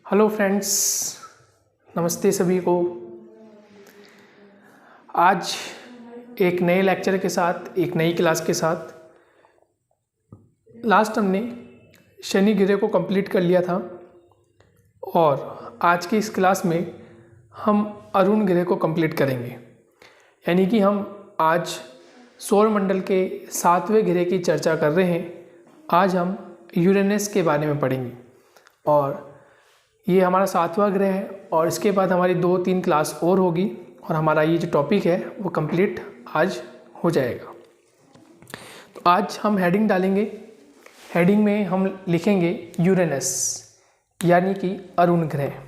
Hello friends, नमस्ते सभी को। आज एक नए लेक्चर के साथ, एक नई क्लास के साथ। लास्ट हमने शनि ग्रह को कंप्लीट कर लिया था और आज की इस क्लास में हम अरुण ग्रह को कंप्लीट करेंगे। यानी कि हम आज सौर मंडल के 7वें ग्रह की चर्चा कर रहे हैं। आज हम यूरेनस के बारे में पढ़ेंगे और ये हमारा 7वां ग्रह है और इसके बाद हमारी 2-3 क्लास और होगी और हमारा ये जो टॉपिक है वो कंप्लीट आज हो जाएगा। तो आज हम हेडिंग डालेंगे। हेडिंग में हम लिखेंगे यूरेनस यानी कि अरुण ग्रह।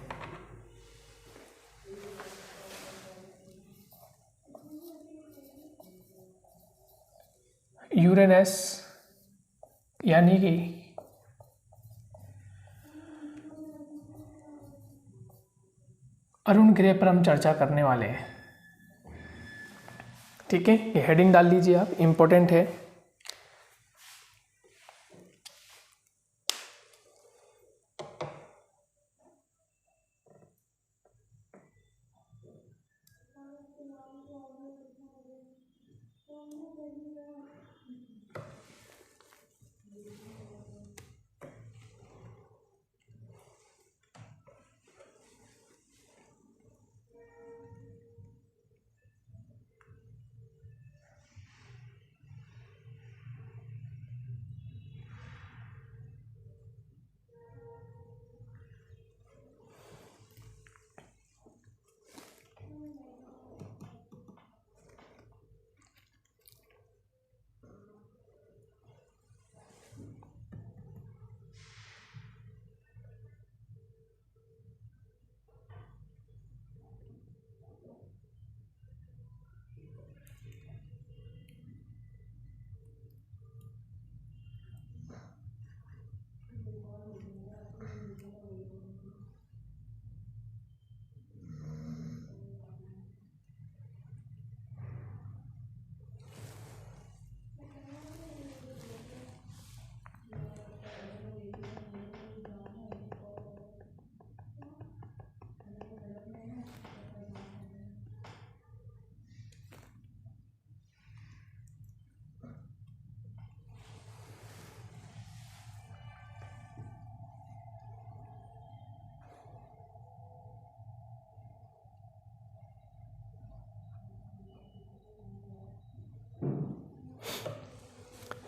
यूरेनस यानी कि अरुण ग्रह पर हम चर्चा करने वाले हैं। ठीक है, ये हेडिंग डाल लीजिए आप, इम्पोर्टेंट है।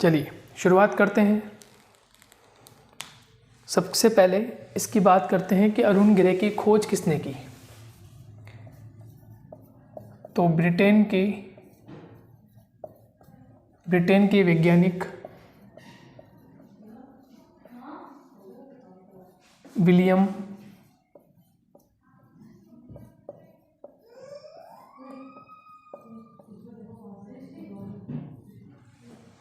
चलिए शुरुआत करते हैं। सबसे पहले इसकी बात करते हैं कि अरुण ग्रह की खोज किसने की। तो ब्रिटेन के वैज्ञानिक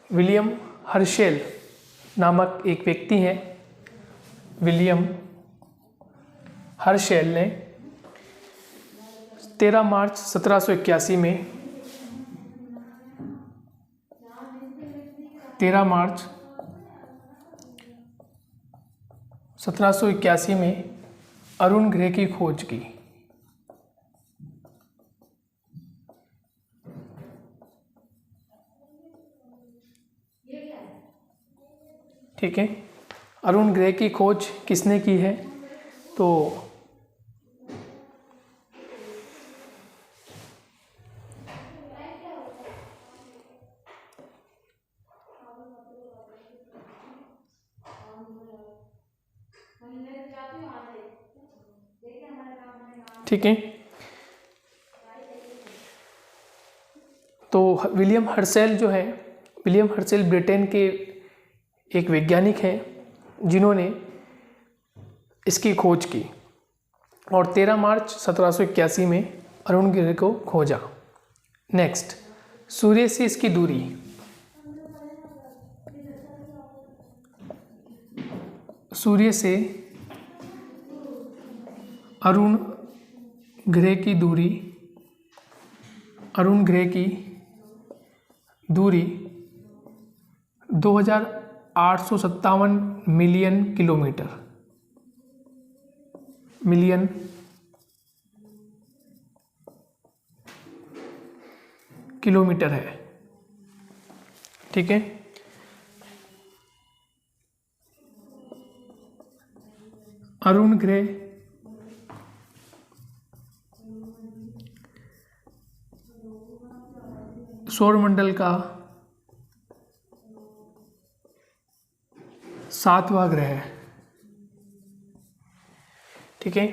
विलियम हर्शेल नामक एक व्यक्ति हैं। विलियम हर्शेल ने 13 मार्च 1781 में 13 मार्च 1781 में अरुण ग्रह की खोज की। ठीक है, अरुण ग्रह की खोज किसने की है? तो ठीक है, तो विलियम हर्शेल जो है, विलियम हर्शेल ब्रिटेन के एक वैज्ञानिक हैं जिन्होंने इसकी खोज की और 13 मार्च 1781 में अरुण ग्रह को खोजा। नेक्स्ट, सूर्य से इसकी दूरी। सूर्य से अरुण ग्रह की दूरी, अरुण ग्रह की दूरी 2857 मिलियन किलोमीटर। मिलियन किलोमीटर है। ठीक है, अरुण ग्रह सौरमंडल का 7वां ग्रह है। ठीक है,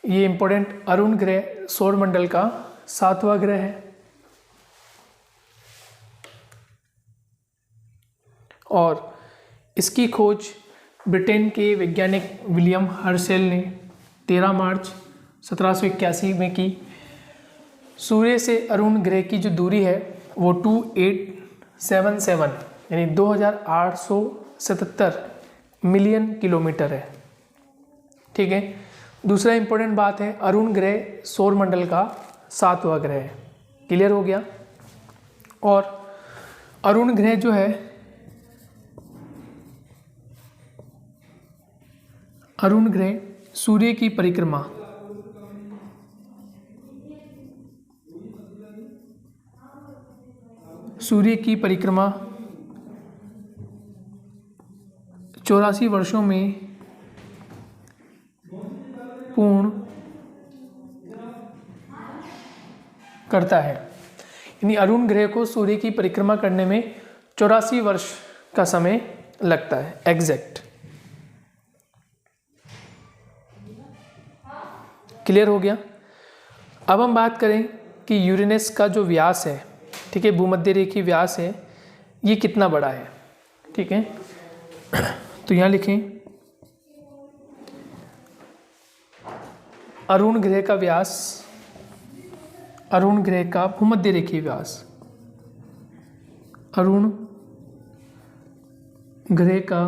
ये इंपॉर्टेंट, अरुण ग्रह सौरमंडल का 7वां ग्रह है और इसकी खोज ब्रिटेन के वैज्ञानिक विलियम हर्शेल ने 13 मार्च 1781 में की। सूर्य से अरुण ग्रह की जो दूरी है वो 2877 यानी 2877 मिलियन किलोमीटर है। ठीक है, दूसरा इंपॉर्टेंट बात है, अरुण ग्रह सौरमंडल का 7वां ग्रह है। क्लियर हो गया। और अरुण ग्रह जो है, अरुण ग्रह सूर्य की परिक्रमा सूर्य की परिक्रमा 84 वर्षों में पूर्ण करता है। यानी अरुण ग्रह को सूर्य की परिक्रमा करने में 84 वर्ष का समय लगता है एग्जैक्ट। क्लियर हो गया। अब हम बात करें कि यूरेनस का जो व्यास है, ठीक है, भूमध्य रेखीय व्यास है, ये कितना बड़ा है। ठीक है, तो यहाँ लिखें अरुण ग्रह का व्यास, अरुण ग्रह का भूमध्य रेखीय व्यास, अरुण ग्रह का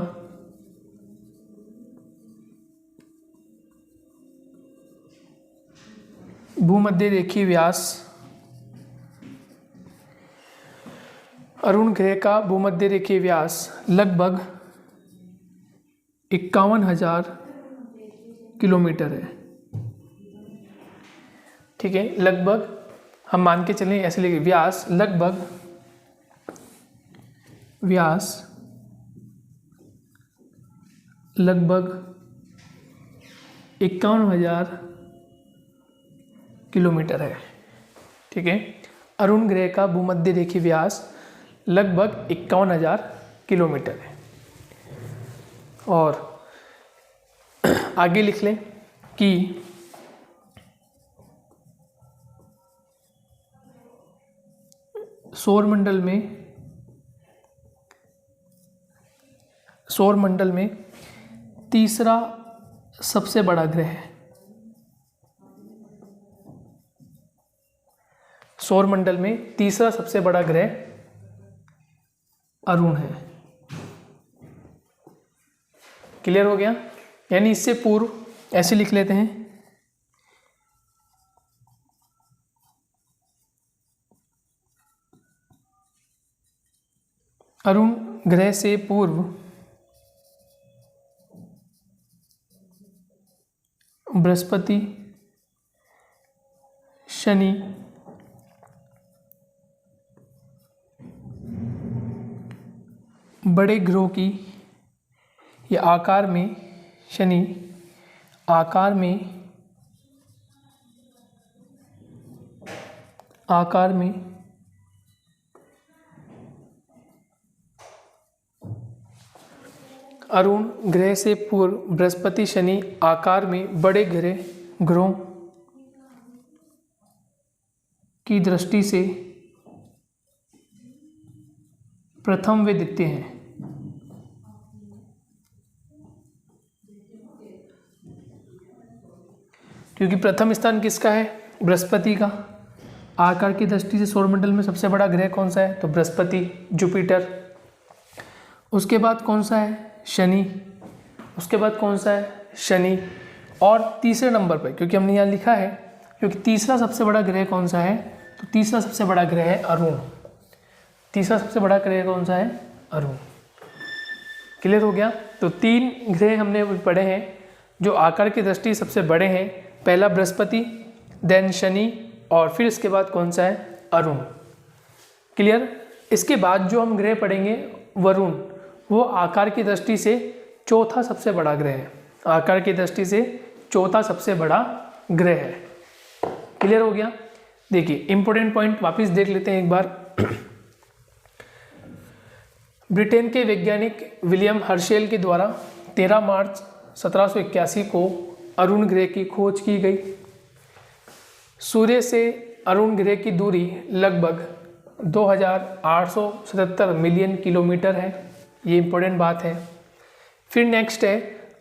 भूमध्य रेखीय व्यास, अरुण ग्रह का भूमध्य रेखीय व्यास लगभग 51,000 किलोमीटर है। ठीक है, लगभग हम मान के चलें, ऐसे लिखे व्यास लगभग 51,000 किलोमीटर है। ठीक है, अरुण ग्रह का भूमध्य रेखीय व्यास लगभग 51,000 किलोमीटर है। और आगे लिख लें कि सौरमंडल में तीसरा सबसे बड़ा ग्रह है। सौरमंडल में तीसरा सबसे बड़ा ग्रह अरुण है। क्लियर हो गया। यानी इससे पूर्व ऐसे लिख लेते हैं, अरुण ग्रह से पूर्व बृहस्पति, शनि, बड़े ग्रहों की या आकार में, शनि आकार में अरुण ग्रह से पूर्व बृहस्पति, शनि आकार में बड़े ग्रहों की दृष्टि से प्रथम व द्वितीय हैं। क्योंकि प्रथम स्थान किसका है? बृहस्पति का। आकार की दृष्टि से सौरमंडल में सबसे बड़ा ग्रह कौन सा है? तो बृहस्पति, जुपिटर। उसके बाद कौन सा है? शनि। उसके बाद कौन सा है? शनि। और तीसरे नंबर पर, क्योंकि हमने यहाँ लिखा है, क्योंकि तीसरा सबसे बड़ा ग्रह कौन सा है? तो तीसरा सबसे बड़ा ग्रह है अरुण। तीसरा सबसे बड़ा ग्रह कौन सा है? अरुण। क्लियर हो गया। तो 3 ग्रह हमने पढ़े हैं, जो आकार की दृष्टि सबसे बड़े हैं, पहला बृहस्पति, देन शनि, और फिर इसके बाद कौन सा है, अरुण। क्लियर। इसके बाद जो हम ग्रह पढ़ेंगे वरुण, वो आकार की दृष्टि से चौथा सबसे बड़ा ग्रह है, आकार की दृष्टि से चौथा सबसे बड़ा ग्रह है। क्लियर हो गया। देखिए इंपॉर्टेंट पॉइंट वापस देख लेते हैं एक बार। ब्रिटेन के वैज्ञानिक विलियम हर्शेल के द्वारा 13 मार्च 1781 को अरुण ग्रह की खोज की गई। सूर्य से अरुण ग्रह की दूरी लगभग 2877 मिलियन किलोमीटर है, ये इंपॉर्टेंट बात है। फिर नेक्स्ट है,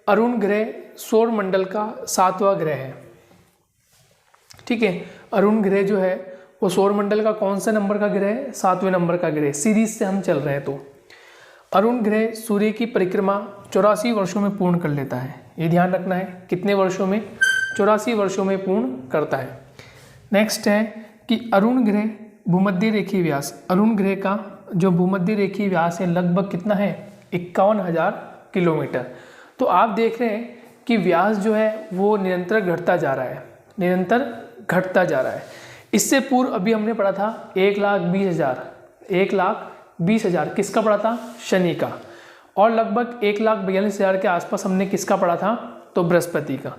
अरुण ग्रह सौर मंडल का 7वां ग्रह है। ठीक है, अरुण ग्रह जो है वो सौर मंडल का कौन सा नंबर का ग्रह है, 7वें नंबर का ग्रह। सीरीज से हम चल रहे हैं तो अरुण ग्रह सूर्य की परिक्रमा 84 वर्षों में पूर्ण कर लेता है। ये ध्यान रखना है, कितने वर्षों में, 84 वर्षों में पूर्ण करता है। नेक्स्ट है कि अरुण ग्रह भूमध्य रेखीय व्यास, अरुण ग्रह का जो भूमध्य रेखीय व्यास है लगभग कितना है, 51,000 किलोमीटर। तो आप देख रहे हैं कि व्यास जो है वो निरंतर घटता जा रहा है, निरंतर घटता जा रहा है। इससे पूर्व अभी हमने पढ़ा था 1,20,000, 1,20,000 किसका पढ़ा था, शनि का, और लगभग 1,42,000 के आसपास हमने किसका पढ़ा था, तो बृहस्पति का।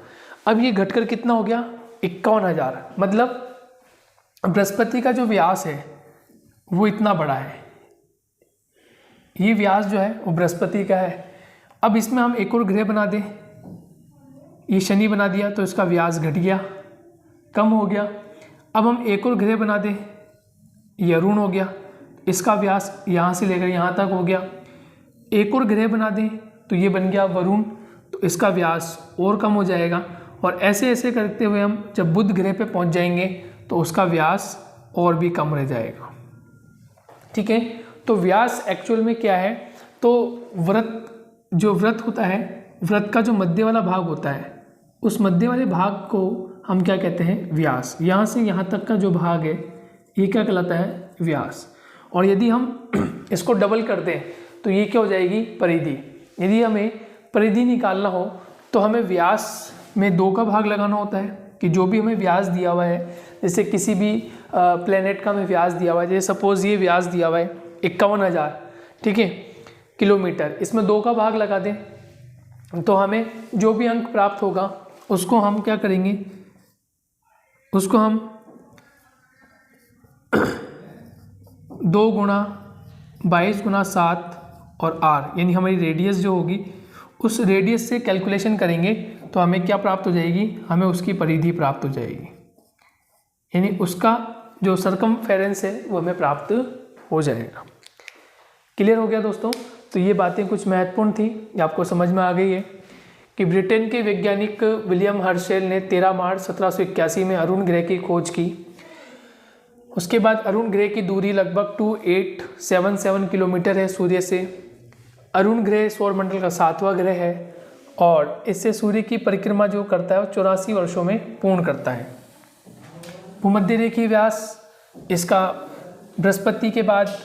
अब ये घटकर कितना हो गया, 51,000। मतलब बृहस्पति का जो व्यास है वो इतना बड़ा है, ये व्यास जो है वो बृहस्पति का है। अब इसमें हम एक और ग्रह बना दें, ये शनि बना दिया तो इसका व्यास घट गया, कम हो गया। अब हम एक और ग्रह बना दें, ये अरुण हो गया, इसका व्यास यहाँ से लेकर यहाँ तक हो गया। एक और ग्रह बना दें तो ये बन गया वरुण, तो इसका व्यास और कम हो जाएगा। और ऐसे ऐसे करते हुए हम जब बुध ग्रह पे पहुँच जाएंगे तो उसका व्यास और भी कम रह जाएगा। ठीक है, तो व्यास एक्चुअल में क्या है, तो व्रत होता है, व्रत का जो मध्य वाला भाग होता है, उस मध्य वाले भाग को हम क्या कहते हैं, व्यास। यहाँ से यहाँ तक का जो भाग है ये क्या कहलाता है, व्यास। और यदि हम इसको डबल कर दें तो ये क्या हो जाएगी, परिधि। यदि हमें परिधि निकालना हो तो हमें व्यास में 2 का भाग लगाना होता है, कि जो भी हमें व्यास दिया हुआ है, जैसे किसी भी प्लेनेट का हमें व्यास दिया हुआ है, जैसे सपोज ये व्यास दिया हुआ है 51,000, ठीक है, किलोमीटर, इसमें 2 का भाग लगा दें तो हमें जो भी अंक प्राप्त होगा उसको हम क्या करेंगे, उसको हम 2 गुणा 22 गुणा 7 और r, यानी हमारी रेडियस जो होगी उस रेडियस से कैलकुलेशन करेंगे तो हमें क्या प्राप्त हो जाएगी, हमें उसकी परिधि प्राप्त हो जाएगी, यानी उसका जो सरकमफेरेंस है वो हमें प्राप्त हो जाएगा। क्लियर हो गया दोस्तों। तो ये बातें कुछ महत्वपूर्ण थी, ये आपको समझ में आ गई है कि ब्रिटेन के वैज्ञानिक विलियम हर्शेल ने 13 मार्च 1781 में अरुण ग्रह की खोज की। उसके बाद अरुण ग्रह की दूरी लगभग 2877 किलोमीटर है सूर्य से। अरुण ग्रह सौरमंडल का 7वां ग्रह है और इससे सूर्य की परिक्रमा जो करता है वो 84 वर्षों में पूर्ण करता है। भूमध्य रेखीय व्यास इसका बृहस्पति के बाद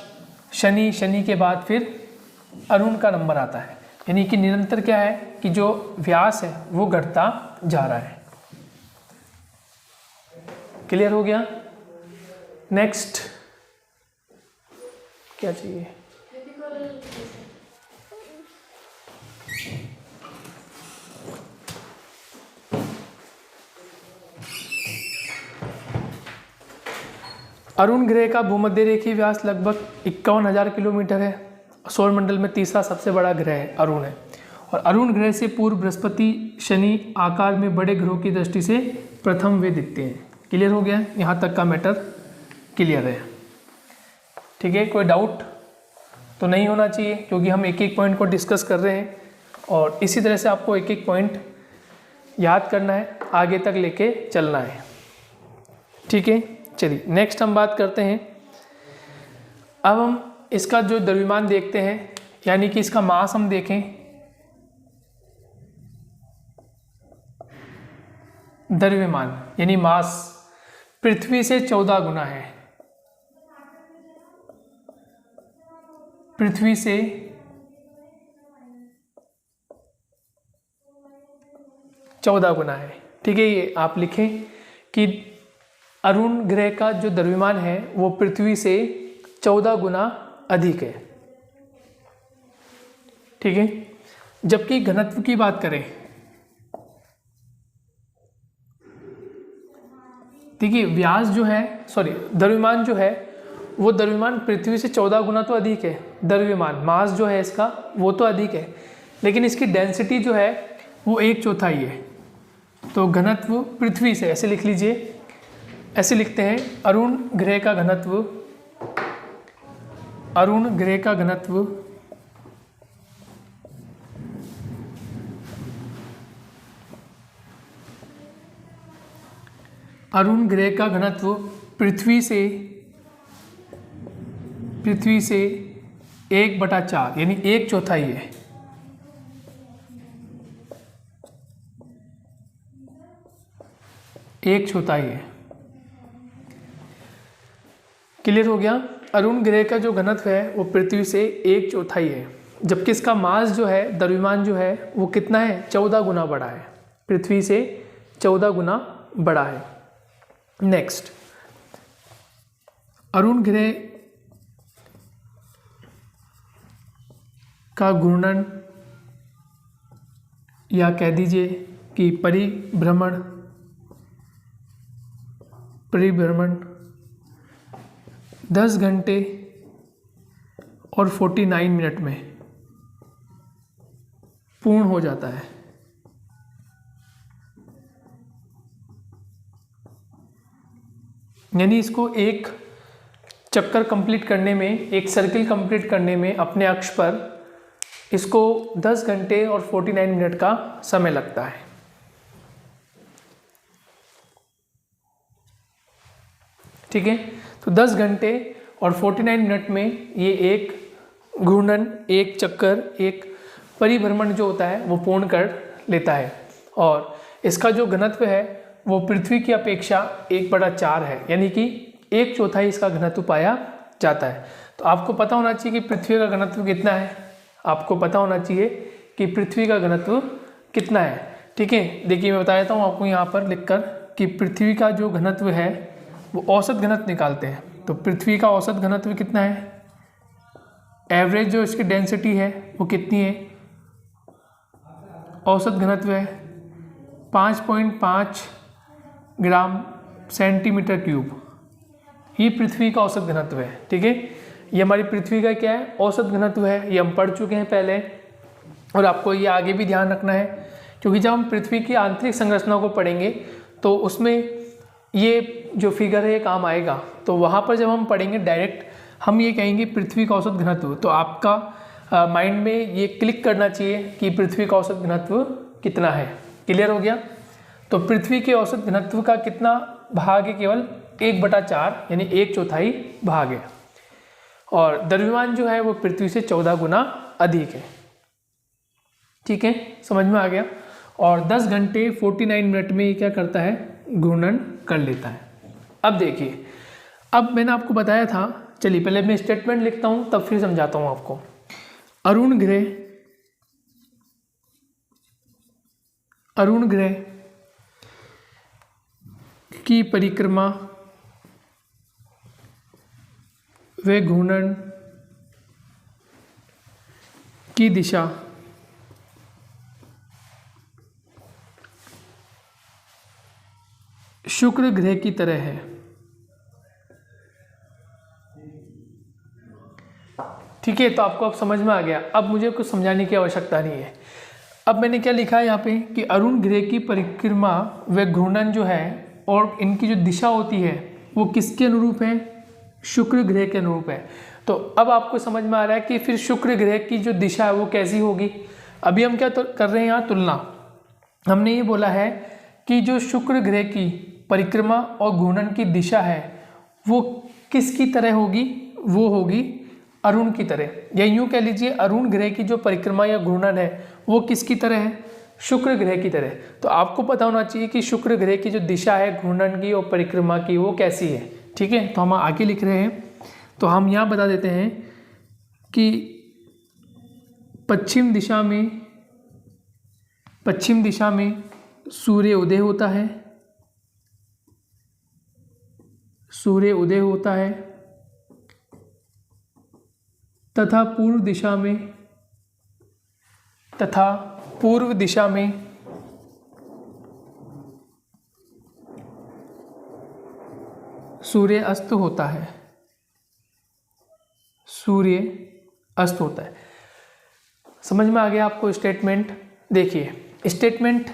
शनि, शनि के बाद फिर अरुण का नंबर आता है, यानी कि निरंतर क्या है कि जो व्यास है वो घटता जा रहा है। क्लियर हो गया। नेक्स्ट क्या चाहिए, अरुण ग्रह का भूमध्य रेखीय व्यास लगभग 51,000 किलोमीटर है। सौरमंडल में तीसरा सबसे बड़ा ग्रह है अरुण है। और अरुण ग्रह से पूर्व बृहस्पति, शनि आकार में बड़े ग्रहों की दृष्टि से प्रथम वे दिखते हैं। क्लियर हो गया, यहाँ तक का मैटर क्लियर है। ठीक है, कोई डाउट तो नहीं होना चाहिए क्योंकि हम एक एक पॉइंट को डिस्कस कर रहे हैं और इसी तरह से आपको एक एक पॉइंट याद करना है, आगे तक लेके चलना है। ठीक है, चलिए नेक्स्ट हम बात करते हैं। अब हम इसका जो द्रव्यमान देखते हैं, यानी कि इसका मास हम देखें। द्रव्यमान यानी मास पृथ्वी से 14 गुना है। पृथ्वी से 14 गुना है। ठीक है, ये आप लिखें कि अरुण ग्रह का जो द्रव्यमान है वो पृथ्वी से 14 गुना अधिक है। ठीक है, जबकि घनत्व की बात करें, देखिए व्यास जो है, द्रव्यमान जो है वो द्रव्यमान पृथ्वी से 14 गुना तो अधिक है। द्रव्यमान मास जो है इसका वो तो अधिक है, लेकिन इसकी डेंसिटी जो है वो 1/4 है। तो घनत्व पृथ्वी से, ऐसे लिख लीजिए, ऐसे लिखते हैं, अरुण ग्रह का घनत्व, अरुण ग्रह का घनत्व अरुण ग्रह का घनत्व पृथ्वी से 1/4 यानी 1/4 है। एक चौथाई है। क्लियर हो गया। अरुण ग्रह का जो घनत्व है वो पृथ्वी से 1/4 है, जबकि इसका मास जो है, द्रव्यमान जो है वो कितना है, 14 गुना बड़ा है, पृथ्वी से 14 गुना बड़ा है। नेक्स्ट, अरुण ग्रह का घूर्णन या कह दीजिए कि परिभ्रमण 10 घंटे और 49 मिनट में पूर्ण हो जाता है। यानी इसको एक चक्कर कंप्लीट करने में, एक सर्किल कंप्लीट करने में अपने अक्ष पर इसको 10 घंटे और 49 मिनट का समय लगता है। ठीक है, तो 10 घंटे और 49 मिनट में ये एक घूर्णन, एक चक्कर, एक परिभ्रमण जो होता है वो पूर्ण कर लेता है। और इसका जो घनत्व है वो पृथ्वी की अपेक्षा 1/4 है, यानी कि 1/4 इसका घनत्व पाया जाता है। तो आपको पता होना चाहिए कि पृथ्वी का घनत्व कितना है, आपको पता होना चाहिए कि पृथ्वी का घनत्व कितना है। ठीक है, देखिए मैं बता देता हूँ आपको यहाँ पर लिखकर कि पृथ्वी का जो घनत्व है वो औसत घनत्व निकालते हैं। तो पृथ्वी का औसत घनत्व कितना है, एवरेज जो इसकी डेंसिटी है वो कितनी है, औसत घनत्व है 5.5 ग्राम सेंटीमीटर क्यूब, ये पृथ्वी का औसत घनत्व है। ठीक है, ये हमारी पृथ्वी का क्या है, औसत घनत्व है। ये हम पढ़ चुके हैं पहले, और आपको ये आगे भी ध्यान रखना है, क्योंकि जब हम पृथ्वी की आंतरिक संरचना को पढ़ेंगे तो उसमें ये जो फिगर है ये काम आएगा। तो वहाँ पर जब हम पढ़ेंगे डायरेक्ट हम ये कहेंगे पृथ्वी का औसत घनत्व, तो आपका माइंड में ये क्लिक करना चाहिए कि पृथ्वी का औसत घनत्व कितना है। क्लियर हो गया। तो पृथ्वी के औसत घनत्व का कितना भाग है, केवल 1/4 यानी 1/4 भाग है। और द्रव्यमान जो है वो पृथ्वी से 14 गुना अधिक है। ठीक है, समझ में आ गया। और 10 घंटे 49 मिनट में ये क्या करता है, घूर्णन कर लेता है। अब देखिए, अब मैंने आपको बताया था, चलिए पहले मैं स्टेटमेंट लिखता हूँ तब फिर समझाता हूँ आपको। अरुण ग्रह की परिक्रमा व घूर्णन की दिशा शुक्र ग्रह की तरह है। ठीक है, तो आपको अब समझ में आ गया। अब मुझे कुछ समझाने की आवश्यकता नहीं है। अब मैंने क्या लिखा है यहाँ पे कि अरुण ग्रह की परिक्रमा व घूर्णन जो है और इनकी जो दिशा होती है वो किसके अनुरूप है, शुक्र ग्रह के अनुरूप है। तो अब आपको समझ में आ रहा है कि फिर शुक्र ग्रह की जो दिशा है वो कैसी होगी। अभी हम क्या कर रहे हैं यहाँ, तुलना। हमने ये बोला है कि जो शुक्र ग्रह की परिक्रमा और घूर्णन की दिशा है वो किसकी तरह होगी, वो होगी अरुण की तरह, या यूँ कह लीजिए अरुण ग्रह की जो परिक्रमा या घूर्णन है वो किसकी तरह है, शुक्र ग्रह की तरह। तो आपको पता होना चाहिए कि शुक्र ग्रह की जो दिशा है घूर्णन की और परिक्रमा की वो कैसी है। ठीक है, तो हम आगे लिख रहे हैं, तो हम यहाँ बता देते हैं कि पश्चिम दिशा में सूर्य उदय होता है, सूर्य उदय होता है तथा पूर्व दिशा में सूर्य अस्त होता है, सूर्य अस्त होता है। समझ में आ गया आपको स्टेटमेंट? देखिए, स्टेटमेंट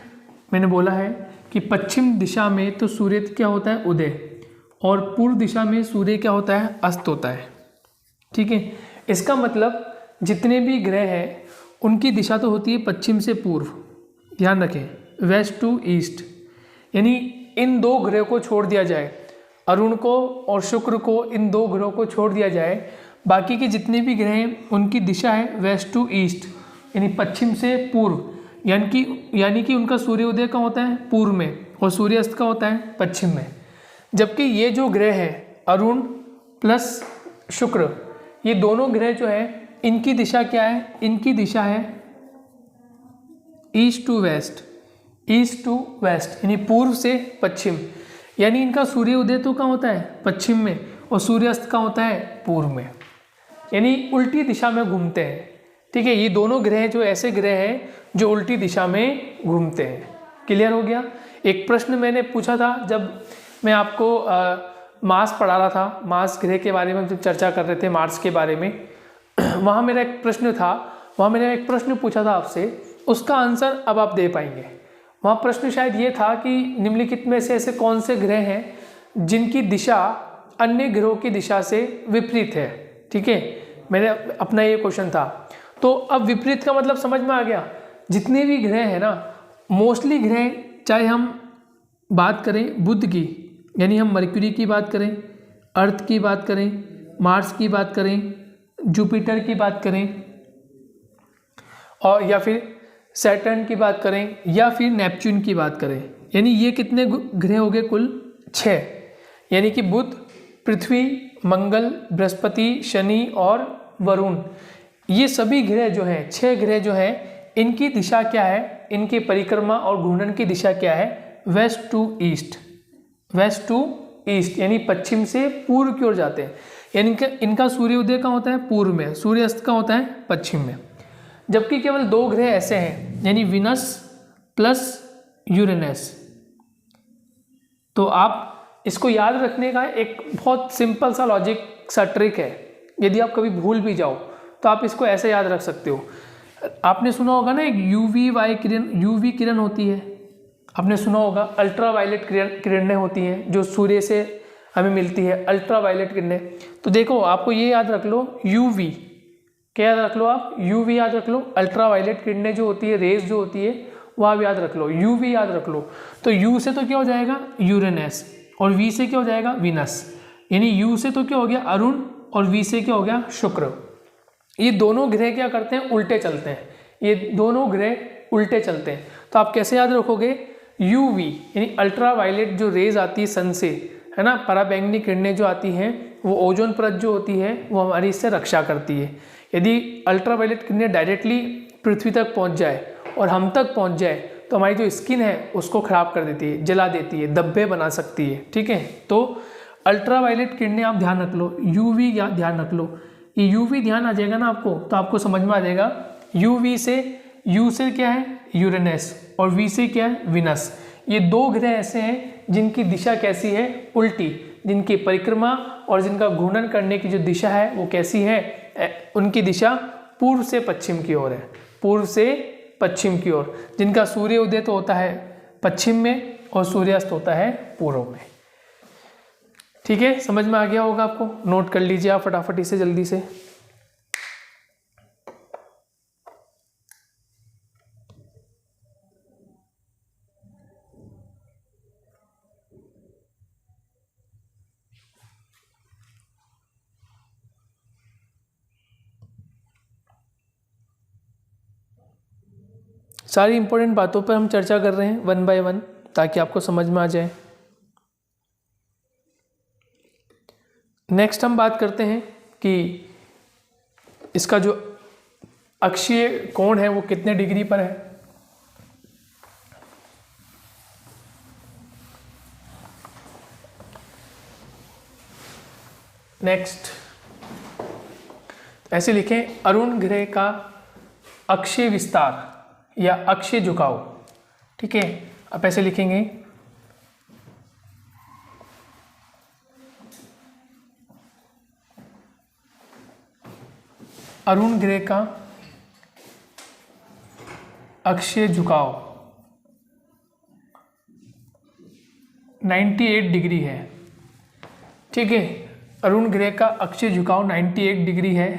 मैंने बोला है कि पश्चिम दिशा में तो सूर्य क्या होता है? उदय, और पूर्व दिशा में सूर्य क्या होता है? अस्त होता है। ठीक है, इसका मतलब जितने भी ग्रह हैं उनकी दिशा तो होती है पश्चिम से पूर्व, ध्यान रखें, वेस्ट टू ईस्ट। यानी इन दो ग्रह को छोड़ दिया जाए, अरुण को और शुक्र को, इन दो ग्रहों को छोड़ दिया जाए, बाकी के जितने भी ग्रह हैं उनकी दिशा है वेस्ट टू ईस्ट, यानी पश्चिम से पूर्व। यानी कि उनका सूर्योदय का होता है पूर्व में और सूर्यास्त का होता है पश्चिम में। जबकि ये जो ग्रह है अरुण प्लस शुक्र, ये दोनों ग्रह जो है इनकी दिशा क्या है? इनकी दिशा है east to west, east to west, यानी पूर्व से पश्चिम। यानी इनका सूर्योदय तो कहाँ होता है? पश्चिम में, और सूर्यास्त का होता है पूर्व में, यानी उल्टी दिशा में घूमते हैं। ठीक है, ये दोनों ग्रह जो ऐसे ग्रह हैं जो उल्टी दिशा में घूमते हैं। क्लियर हो गया? एक प्रश्न मैंने पूछा था जब मैं आपको मार्स पढ़ा रहा था, मार्स ग्रह के बारे में जब चर्चा कर रहे थे, मार्स के बारे में, वहाँ मेरा एक प्रश्न था, वहाँ मैंने एक प्रश्न पूछा था आपसे, उसका आंसर अब आप दे पाएंगे। वहाँ प्रश्न शायद ये था कि निम्नलिखित में से ऐसे कौन से ग्रह हैं जिनकी दिशा अन्य ग्रहों की दिशा से विपरीत है। ठीक है, मैंने अपना ये क्वेश्चन था। तो अब विपरीत का मतलब समझ में आ गया। जितने भी ग्रह हैं ना, मोस्टली ग्रह, चाहे हम बात करें बुध की, यानी हम मरक्यूरी की बात करें, अर्थ की बात करें, मार्स की बात करें, जुपिटर की बात करें, और या फिर सैटर्न की बात करें, या फिर नेपच्यून की बात करें, यानी ये कितने ग्रह हो गए? कुल 6। यानी कि बुध, पृथ्वी, मंगल, बृहस्पति, शनि और वरुण, ये सभी ग्रह जो हैं, 6 ग्रह जो हैं, इनकी दिशा क्या है? इनकी परिक्रमा और घूर्णन की दिशा क्या है? West to east, west to east, यानी पश्चिम से पूर्व की ओर जाते हैं। यानी इनका सूर्योदय का होता है पूर्व में, सूर्यास्त का होता है पश्चिम में। जबकि केवल 2 ग्रह ऐसे हैं, यानी विनस प्लस यूरेनस। तो आप इसको याद रखने का एक बहुत सिंपल सा लॉजिक सा ट्रिक है। यदि आप कभी भूल भी जाओ तो आप इसको ऐसे याद रख सकते हो। आपने सुना होगा ना, एक यूवी किरण होती है, आपने सुना होगा। अल्ट्रा वायलेट किरणें होती हैं जो सूर्य से हमें मिलती है, अल्ट्रा वायलेट किरणें। तो देखो, आपको ये याद रख लो, यूवी, क्या याद रख लो आप? यूवी याद रख लो। अल्ट्रा वायलेट किरणें जो होती है, रेज जो होती है, वो आप याद रख लो, यूवी याद रख लो। तो यू से तो क्या हो जाएगा? यूरेनस, और वी से क्या हो जाएगा? विनस। यानी यू से तो क्या हो गया? अरुण, और वी से क्या हो गया? शुक्र। ये दोनों ग्रह क्या करते हैं? उल्टे चलते हैं। ये दोनों ग्रह उल्टे चलते हैं। तो आप कैसे याद रखोगे? यूवी यानी अल्ट्रा वायलेट जो रेज आती है सन से, है ना, पराबैंगनी किरणें जो आती हैं, वो ओजोन परत जो होती है वो हमारी इससे रक्षा करती है। यदि अल्ट्रा वायलेट किरणें डायरेक्टली पृथ्वी तक पहुंच जाए और हम तक पहुंच जाए तो हमारी जो स्किन है उसको ख़राब कर देती है, जला देती है, धब्बे बना सकती है। ठीक है, तो अल्ट्रा वायलेट किरणें आप ध्यान रख लो, यूवी या ध्यान रख लो। ये यूवी ध्यान आ जाएगा ना आपको, तो आपको समझ में आ जाएगा। यूवी से, यू से क्या है? यूरेनस, और वी से क्या है? विनस। ये 2 ग्रह ऐसे हैं जिनकी दिशा कैसी है? उल्टी, जिनकी परिक्रमा और जिनका घूर्णन करने की जो दिशा है वो कैसी है? उनकी दिशा पूर्व से पश्चिम की ओर है, पूर्व से पश्चिम की ओर। जिनका सूर्योदय तो होता है पश्चिम में और सूर्यास्त होता है पूर्व में। ठीक है, समझ में आ गया होगा आपको? नोट कर लीजिए आप फटाफट इसे जल्दी से। सारी इंपॉर्टेंट बातों पर हम चर्चा कर रहे हैं 1 बाय 1, ताकि आपको समझ में आ जाए। नेक्स्ट हम बात करते हैं कि इसका जो अक्षीय कोण है वो कितने डिग्री पर है। नेक्स्ट ऐसे लिखें, अरुण ग्रह का अक्षीय विस्तार या अक्षीय झुकाव। ठीक है, आप ऐसे लिखेंगे, अरुण ग्रह का अक्षीय झुकाव 98 डिग्री है। ठीक है, अरुण ग्रह का अक्षीय झुकाव 98 डिग्री है,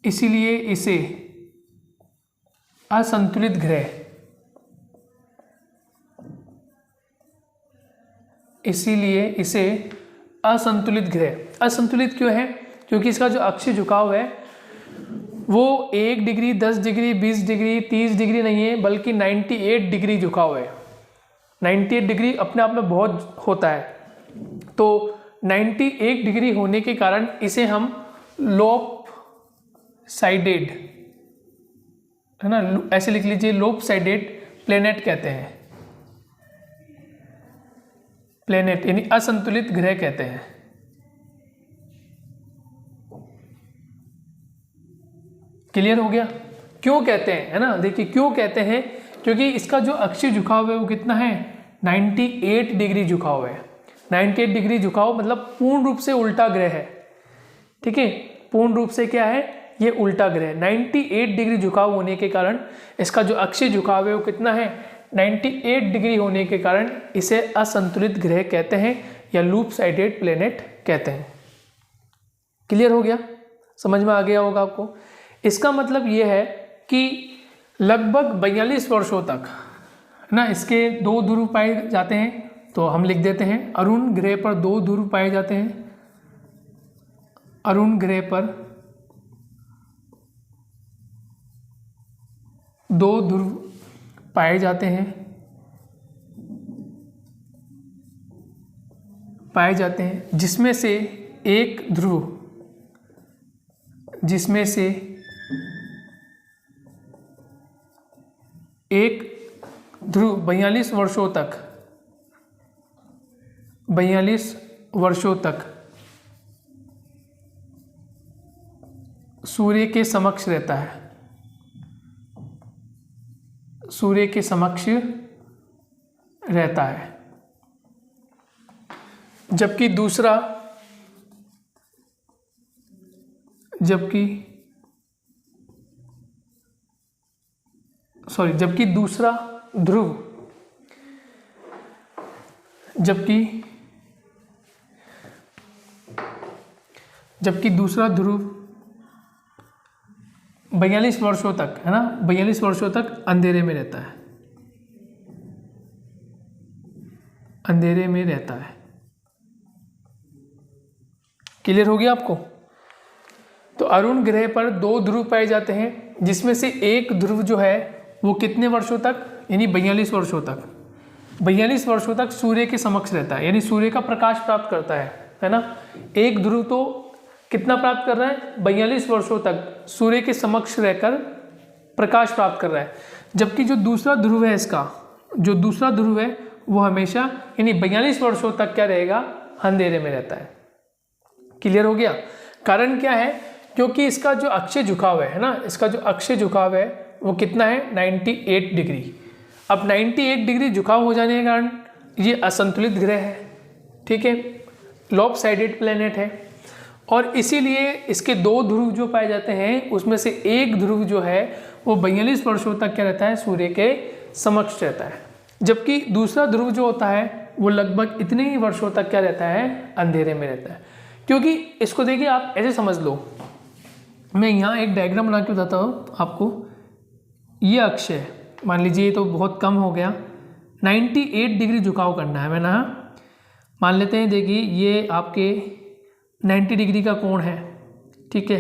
इसीलिए इसे असंतुलित ग्रह, इसीलिए इसे असंतुलित ग्रह। असंतुलित क्यों है? क्योंकि इसका जो अक्षीय झुकाव है वो 1 डिग्री, 10 डिग्री, 20 डिग्री, 30 डिग्री नहीं है, बल्कि 98 डिग्री झुकाव है। 98 डिग्री अपने आप में बहुत होता है। तो 98 डिग्री होने के कारण इसे हम लोप साइडेड, है ना, ऐसे लिख लीजिए, लोप साइडेड प्लेनेट कहते हैं। प्लेनेट यानी असंतुलित ग्रह कहते हैं। क्लियर हो गया? क्यों कहते हैं, है ना, देखिए क्यों कहते हैं, क्योंकि इसका जो अक्षीय झुकाव है वो कितना है, 98 डिग्री झुकाव है। 98 डिग्री झुकाव मतलब पूर्ण रूप से उल्टा ग्रह है। ठीक है, पूर्ण रूप से क्या है, ये उल्टा ग्रह। 98 डिग्री झुकाव होने के कारण इसका जो अक्षीय झुकाव है वो कितना है, 98 डिग्री होने के कारण इसे असंतुलित ग्रह कहते हैं या लूप साइडेड प्लेनेट कहते हैं। क्लियर हो गया? समझ में आ गया होगा आपको। इसका मतलब ये है कि लगभग 42 वर्षों तक, है ना, इसके 2 ध्रुव पाए जाते हैं। तो हम लिख देते हैं, अरुण ग्रह पर 2 ध्रुव पाए जाते हैं। अरुण ग्रह पर 2 ध्रुव पाए जाते हैं, जिसमें से एक ध्रुव, जिसमें से एक ध्रुव 42 वर्षों तक सूर्य के समक्ष रहता है, सूर्य के समक्ष रहता है। जबकि दूसरा ध्रुव, जबकि दूसरा ध्रुव 42 वर्षों तक, है ना, 42 वर्षों तक अंधेरे में रहता है, अंधेरे में रहता है। क्लियर हो गया आपको? तो अरुण ग्रह पर 2 ध्रुव पाए जाते हैं, जिसमें से एक ध्रुव जो है वो कितने वर्षों तक, यानी 42 वर्षों तक, 42 वर्षों तक सूर्य के समक्ष रहता है, यानी सूर्य का प्रकाश प्राप्त करता है ना। एक ध्रुव तो कितना प्राप्त कर रहा है, 42 वर्षों तक सूर्य के समक्ष रहकर प्रकाश प्राप्त कर रहा है। जबकि जो दूसरा ध्रुव है, इसका जो दूसरा ध्रुव है वो हमेशा, यानी 42 वर्षों तक क्या रहेगा, अंधेरे में रहता है। क्लियर हो गया? कारण क्या है, क्योंकि इसका जो अक्षीय झुकाव है ना, इसका जो अक्षीय झुकाव है वो कितना है, 98 डिग्री। अब 98 डिग्री झुकाव हो जाने के कारण ये असंतुलित ग्रह है। ठीक है, लॉप साइडेड प्लेनेट है, और इसीलिए इसके 2 ध्रुव जो पाए जाते हैं, उसमें से एक ध्रुव जो है वो 42 वर्षों तक क्या रहता है, सूर्य के समक्ष रहता है। जबकि दूसरा ध्रुव जो होता है वो लगभग इतने ही वर्षों तक क्या रहता है, अंधेरे में रहता है। क्योंकि इसको देखिए, आप ऐसे समझ लो, मैं यहाँ एक डायग्राम बना के बताता हूँ आपको। ये अक्ष है, मान लीजिए ये तो बहुत कम हो गया, 98 डिग्री झुकाव करना है, मैं ना मान लेते हैं। देखिए ये आपके 90 डिग्री का कोण है। ठीक है,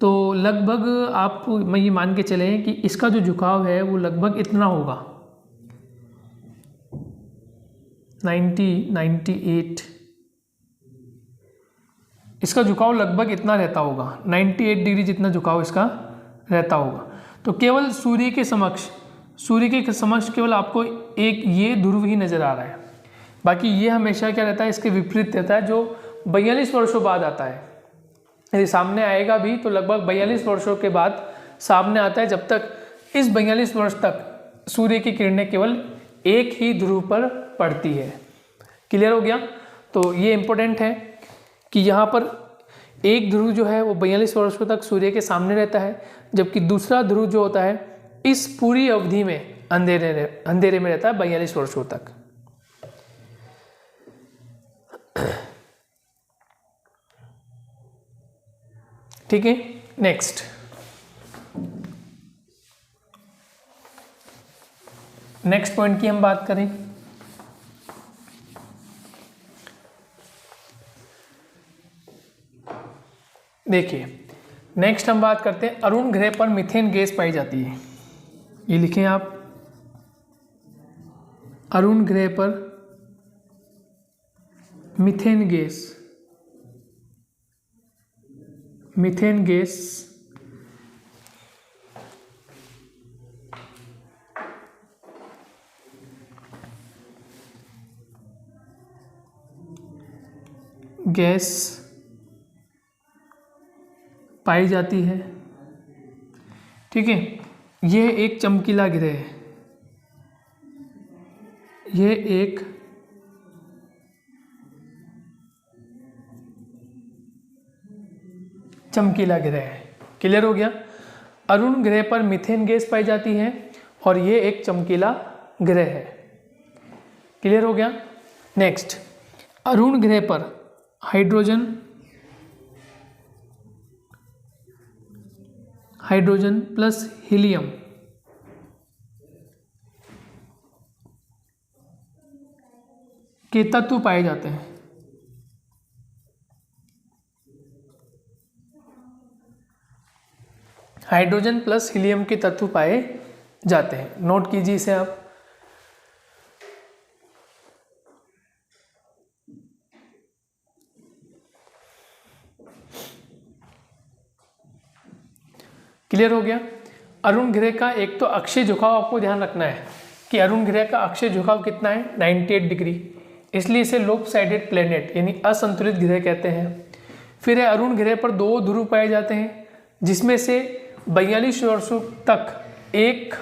तो लगभग आप मैं ये मान के चले कि इसका जो झुकाव है वो लगभग इतना होगा, 98, इसका झुकाव लगभग इतना रहता होगा, 98 डिग्री जितना झुकाव इसका रहता होगा। तो केवल सूर्य के समक्ष केवल आपको एक ये ध्रुव ही नज़र आ रहा है। बाकी ये हमेशा क्या रहता है, इसके विपरीत रहता है, जो 42 वर्षों बाद आता है। यदि सामने आएगा भी तो लगभग 42 वर्षों के बाद सामने आता है, जब तक इस 42 वर्ष तक सूर्य की किरणें केवल एक ही ध्रुव पर पड़ती है। क्लियर हो गया? तो ये इम्पोर्टेंट है कि यहाँ पर एक ध्रुव जो है वो 42 वर्षों तक सूर्य के सामने रहता है, जबकि दूसरा ध्रुव जो होता है इस पूरी अवधि में अंधेरे में रहता है 42 वर्षों तक। ठीक है, नेक्स्ट पॉइंट की हम बात करें। देखिए, नेक्स्ट हम बात करते हैं अरुण ग्रह पर मीथेन गैस पाई जाती है। ये लिखें आप, अरुण ग्रह पर मीथेन गैस पाई जाती है। ठीक है, यह एक चमकीला ग्रह है, यह एक चमकीला ग्रह है। क्लियर हो गया? अरुण ग्रह पर मीथेन गैस पाई जाती है और यह एक चमकीला ग्रह है। क्लियर हो गया? नेक्स्ट, अरुण ग्रह पर हाइड्रोजन प्लस हीलियम के तत्व पाए जाते हैं। हाइड्रोजन प्लस हीलियम के तत्व पाए जाते हैं। नोट कीजिए इसे आप। क्लियर हो गया? अरुण ग्रह का एक तो अक्षीय झुकाव आपको ध्यान रखना है कि अरुण ग्रह का अक्षीय झुकाव कितना है, 98 डिग्री, इसलिए इसे लोप-साइडेड प्लेनेट यानी असंतुलित ग्रह कहते हैं। फिर है अरुण ग्रह पर 2 ध्रुव पाए जाते हैं, जिसमें से 42 वर्षों तक एक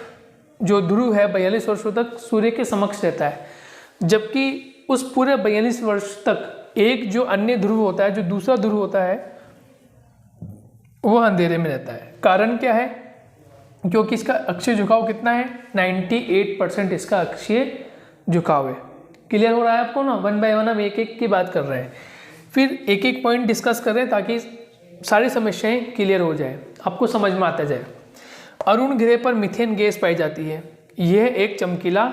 जो ध्रुव है 42 वर्षों तक सूर्य के समक्ष रहता है, जबकि उस पूरे 42 वर्ष तक एक जो अन्य ध्रुव होता है, जो दूसरा ध्रुव होता है, वो अंधेरे में रहता है। कारण क्या है? क्योंकि इसका अक्षीय झुकाव कितना है, 98% इसका अक्षीय झुकाव है। क्लियर हो रहा है आपको ना? 1 बाय 1 हम एक एक की बात कर रहे हैं, फिर एक एक पॉइंट डिस्कस कर रहे हैं ताकि सारी समस्याएं क्लियर हो जाए, आपको समझ में आता जाए। अरुण ग्रह पर मीथेन गैस पाई जाती है, यह एक चमकीला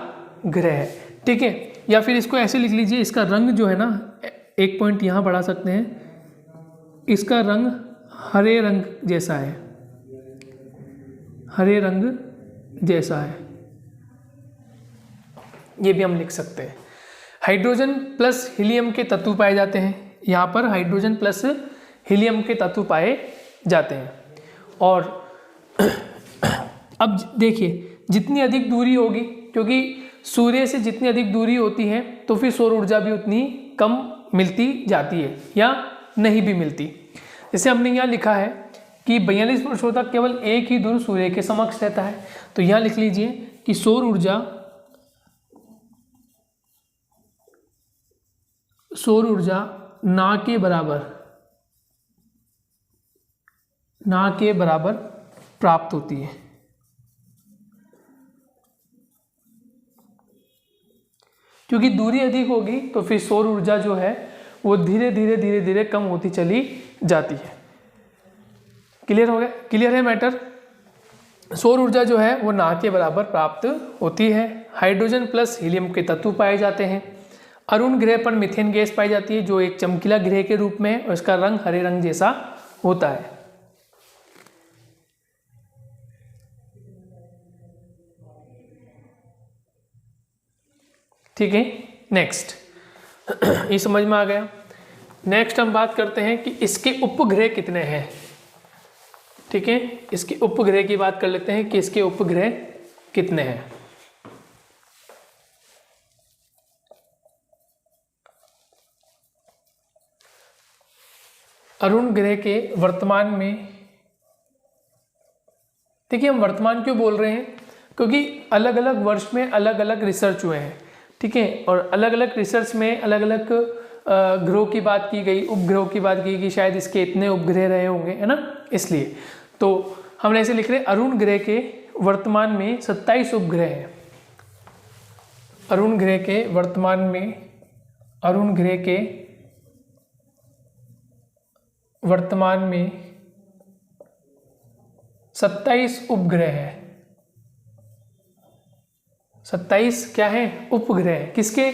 ग्रह है। ठीक है, या फिर इसको ऐसे लिख लीजिए, इसका रंग जो है ना, एक पॉइंट यहाँ बढ़ा सकते हैं, इसका रंग हरे रंग जैसा है, हरे रंग जैसा है, ये भी हम लिख सकते हैं। हाइड्रोजन प्लस हीलियम के तत्व पाए जाते हैं, यहाँ पर हाइड्रोजन प्लस हीलियम के तत्व पाए जाते हैं। और अब देखिए, जितनी अधिक दूरी होगी, क्योंकि सूर्य से जितनी अधिक दूरी होती है तो फिर सौर ऊर्जा भी उतनी कम मिलती जाती है या नहीं भी मिलती। जैसे हमने यहाँ लिखा है कि 42 वर्षों तक केवल एक ही ध्रुव सूर्य के समक्ष रहता है, तो यहाँ लिख लीजिए कि सौर ऊर्जा ना के बराबर प्राप्त होती है। क्योंकि दूरी अधिक होगी तो फिर सौर ऊर्जा जो है वो धीरे धीरे कम होती चली जाती है। क्लियर हो गया? क्लियर है मैटर? सौर ऊर्जा जो है वो ना के बराबर प्राप्त होती है। हाइड्रोजन प्लस हीलियम के तत्व पाए जाते हैं। अरुण ग्रह पर मीथेन गैस पाई जाती है, जो एक चमकीला ग्रह के रूप में है और इसका रंग हरे रंग जैसा होता है। ठीक है, नेक्स्ट ये समझ में आ गया। नेक्स्ट हम बात करते हैं कि इसके उपग्रह कितने हैं। ठीक है, इसके उपग्रह की बात कर लेते हैं कि इसके उपग्रह कितने हैं। अरुण ग्रह के वर्तमान में, देखिए हम वर्तमान क्यों बोल रहे हैं, क्योंकि अलग अलग वर्ष में अलग अलग रिसर्च हुए हैं, ठीक है, और अलग अलग रिसर्च में अलग अलग ग्रहों की बात की गई, उपग्रहों की बात की गई, शायद इसके इतने उपग्रह रहे होंगे, है ना, इसलिए तो हम ऐसे लिख रहे हैं अरुण ग्रह के वर्तमान में 27 उपग्रह हैं। अरुण ग्रह के वर्तमान में, अरुण ग्रह के वर्तमान में 27 उपग्रह है। 27 क्या है, उपग्रह, किसके,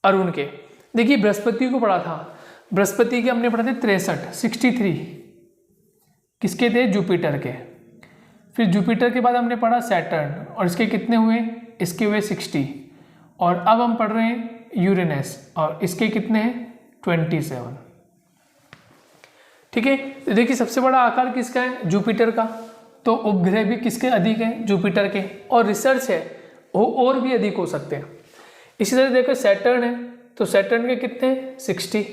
अरुण के। देखिए बृहस्पति को पढ़ा था, बृहस्पति के हमने पढ़ा थे 63, किसके थे, जुपिटर के। फिर जुपिटर के बाद हमने पढ़ा सैटर्न, और इसके कितने हुए, इसके हुए 60, और अब हम पढ़ रहे हैं यूरेनस, और इसके कितने हैं, 27, ठीक है। तो देखिए सबसे बड़ा आकार किसका है, जुपिटर का, तो उपग्रह भी किसके अधिक हैं, जुपिटर के, और रिसर्च है वो और भी अधिक हो सकते हैं। इसी तरह देखो सैटर्न है, तो सैटर्न के कितने हैं, 60,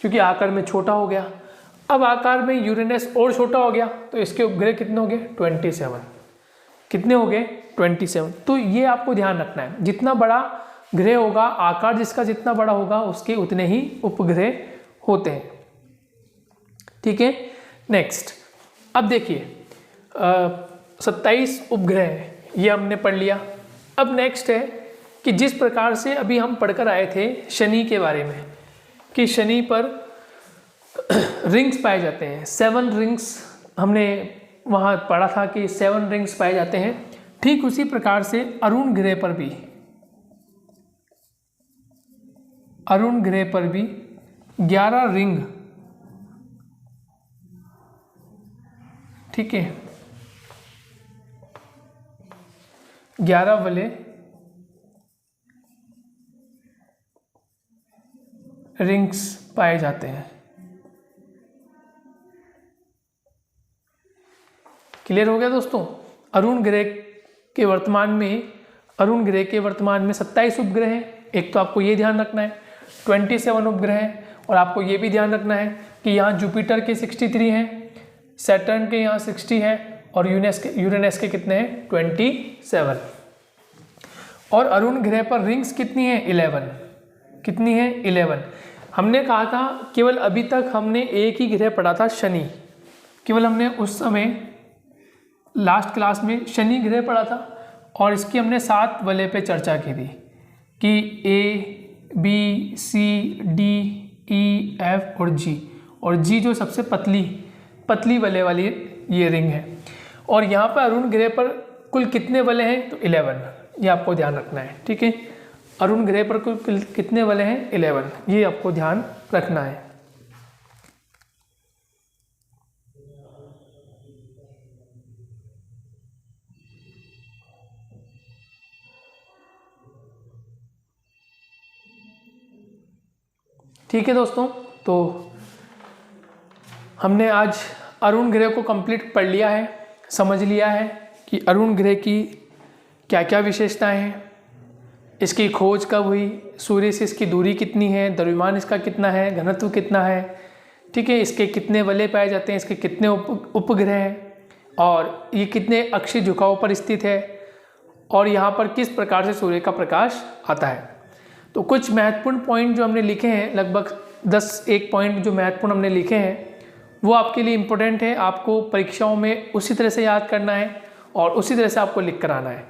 क्योंकि आकार में छोटा हो गया। अब आकार में यूरेनस और छोटा हो गया, तो इसके उपग्रह कितने हो गए, 27, कितने हो गए, 27। तो ये आपको ध्यान रखना है, जितना बड़ा ग्रह होगा, आकार जिसका जितना बड़ा होगा, उसके उतने ही उपग्रह होते हैं, ठीक है। नेक्स्ट, अब देखिए 27 उपग्रह ये हमने पढ़ लिया। अब नेक्स्ट है कि जिस प्रकार से अभी हम पढ़कर आए थे शनि के बारे में, कि शनि पर रिंग्स पाए जाते हैं, 7 रिंग्स हमने वहाँ पढ़ा था कि 7 रिंग्स पाए जाते हैं। ठीक उसी प्रकार से अरुण ग्रह पर भी, अरुण ग्रह पर भी 11 रिंग, ठीक है, 11 वाले रिंग्स पाए जाते हैं। क्लियर हो गया दोस्तों। अरुण ग्रह के वर्तमान में, अरुण ग्रह के वर्तमान में 27 उपग्रह हैं। एक तो आपको ये ध्यान रखना है 27 उपग्रह हैं, और आपको ये भी ध्यान रखना है कि यहाँ जुपिटर के 63 हैं, सैटर्न के यहाँ 60 है, और यूरेनस के कितने हैं, 27। और अरुण ग्रह पर रिंग्स कितनी है, 11, कितनी है, 11। हमने कहा था केवल अभी तक हमने एक ही ग्रह पढ़ा था, शनि, केवल हमने उस समय लास्ट क्लास में शनि ग्रह पढ़ा था, और इसकी हमने 7 वलय पे चर्चा की थी कि A, B, C, D, E, F और G, और G जो सबसे पतली वलय वाली ये रिंग है। और यहाँ पर अरुण ग्रह पर कुल कितने वलय हैं, तो 11, ये आपको ध्यान रखना है, ठीक है। अरुण ग्रह पर कुल कितने वलय हैं, 11, ये आपको ध्यान रखना है। ठीक है दोस्तों, तो हमने आज अरुण ग्रह को कंप्लीट पढ़ लिया है, समझ लिया है कि अरुण ग्रह की क्या क्या विशेषताएं हैं, इसकी खोज कब हुई, सूर्य से इसकी दूरी कितनी है, द्रव्यमान इसका कितना है, घनत्व कितना है, ठीक है, इसके कितने वलय पाए जाते हैं, इसके कितने उपग्रह हैं, और ये कितने अक्षीय झुकाव पर स्थित है, और यहाँ पर किस प्रकार से सूर्य का प्रकाश आता है। तो कुछ महत्वपूर्ण पॉइंट जो हमने लिखे हैं, लगभग 10 पॉइंट जो महत्वपूर्ण हमने लिखे हैं, वो आपके लिए इम्पोर्टेंट है। आपको परीक्षाओं में उसी तरह से याद करना है और उसी तरह से आपको लिख कर आना है।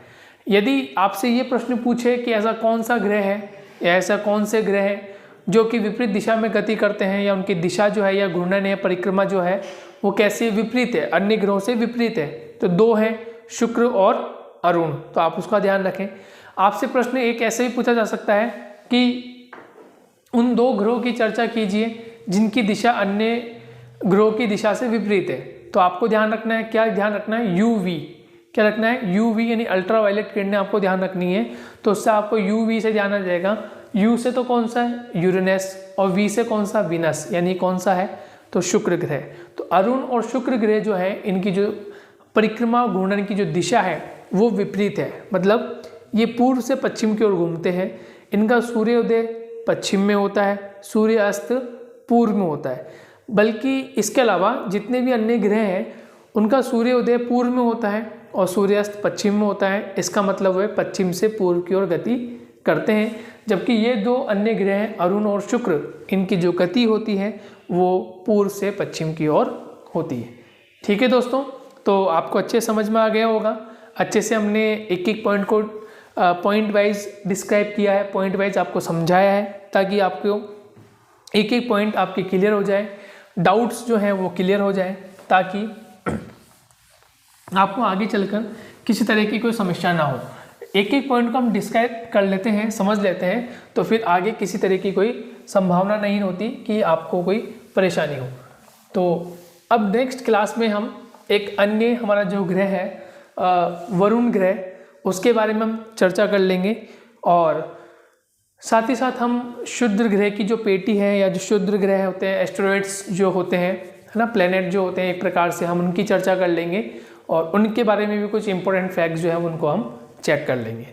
यदि आपसे ये प्रश्न पूछे कि ऐसा कौन सा ग्रह है या ऐसा कौन से ग्रह हैं जो कि विपरीत दिशा में गति करते हैं, या उनकी दिशा जो है या घूर्णन या परिक्रमा जो है वो कैसे विपरीत है, अन्य ग्रहों से विपरीत है, तो 2 हैं, शुक्र और अरुण, तो आप उसका ध्यान रखें। आपसे प्रश्न एक ऐसे भी पूछा जा सकता है कि उन 2 ग्रहों की चर्चा कीजिए जिनकी दिशा अन्य ग्रहों की दिशा से विपरीत है। तो आपको ध्यान रखना है, क्या ध्यान रखना है, यूवी, क्या रखना है, यूवी यानी अल्ट्रा वायलेट किरणें आपको ध्यान रखनी है। तो उससे आपको यूवी से ध्यान आ जाएगा। यू से तो कौन सा है, यूरेनस, और वी से कौन सा, वीनस, यानी कौन सा है, तो शुक्र ग्रह। तो अरुण और शुक्र ग्रह जो है इनकी जो परिक्रमा घूर्णन की जो दिशा है वो विपरीत है, मतलब ये पूर्व से पश्चिम की ओर घूमते हैं। इनका सूर्योदय पश्चिम में होता है, सूर्यास्त पूर्व में होता है। बल्कि इसके अलावा जितने भी अन्य ग्रह हैं उनका सूर्योदय पूर्व में होता है और सूर्यास्त पश्चिम में होता है। इसका मतलब है पश्चिम से पूर्व की ओर गति करते हैं, जबकि ये दो अन्य ग्रह हैं अरुण और शुक्र, इनकी जो गति होती है वो पूर्व से पश्चिम की ओर होती है। ठीक है दोस्तों, तो आपको अच्छे समझ में आ गया होगा। अच्छे से हमने एक एक पॉइंट को पॉइंट वाइज डिस्क्राइब किया है, पॉइंट वाइज आपको समझाया है, ताकि आपको एक एक पॉइंट आपके क्लियर हो जाए, डाउट्स जो हैं वो क्लियर हो जाए, ताकि आपको आगे चलकर किसी तरह की कोई समस्या ना हो। एक एक पॉइंट को हम डिस्क्राइब कर लेते हैं, समझ लेते हैं, तो फिर आगे किसी तरह की कोई संभावना नहीं होती कि आपको कोई परेशानी हो। तो अब नेक्स्ट क्लास में हम एक अन्य हमारा जो ग्रह है वरुण ग्रह, उसके बारे में हम चर्चा कर लेंगे, और साथ ही साथ हम क्षुद्र ग्रह की जो पेटी है या जो क्षुद्र ग्रह होते हैं, एस्टेरॉइड्स जो होते हैं, है ना, प्लेनेट जो होते हैं एक प्रकार से, हम उनकी चर्चा कर लेंगे और उनके बारे में भी कुछ इंपॉर्टेंट फैक्ट्स जो है उनको हम चेक कर लेंगे।